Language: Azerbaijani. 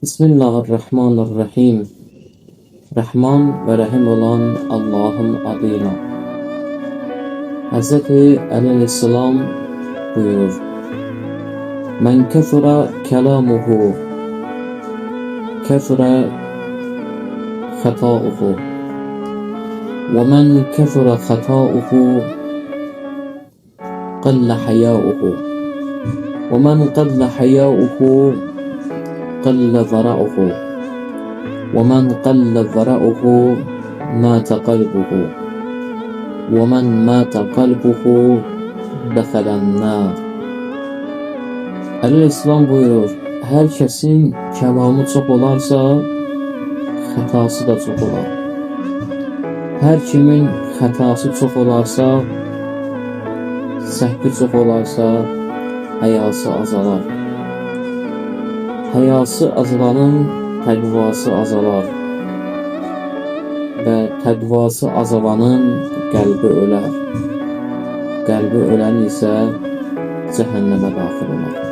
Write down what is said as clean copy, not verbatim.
Bismillahirrahmanirrahim. Rəhman və Rəhim olan Allahın adıyla. Hz. Əli əleyhissalam buyurur: Mən kəfura kəlamuhu, kəfura xətauhu, və mən kəfura xətauhu, qəllə həyauhu, və mən qəllə həyauhu, qəllə zara'uhu, və mən qəllə zara'uhu, mətə qalbuhu, və mən mətə qalbuhu, dəxələn-nər. Əli əleyhissalam buyurur: hər kəsin kəlamı çox olarsa, xətası da çox olar. Hər kimin xətası çox olarsa, səhvi çox olarsa, həyası azalar. Həyası azalanın təqvası azalar və təqvası azalanın qəlbi ölər. Qəlbi ölən isə cəhənnəmə daxil olar.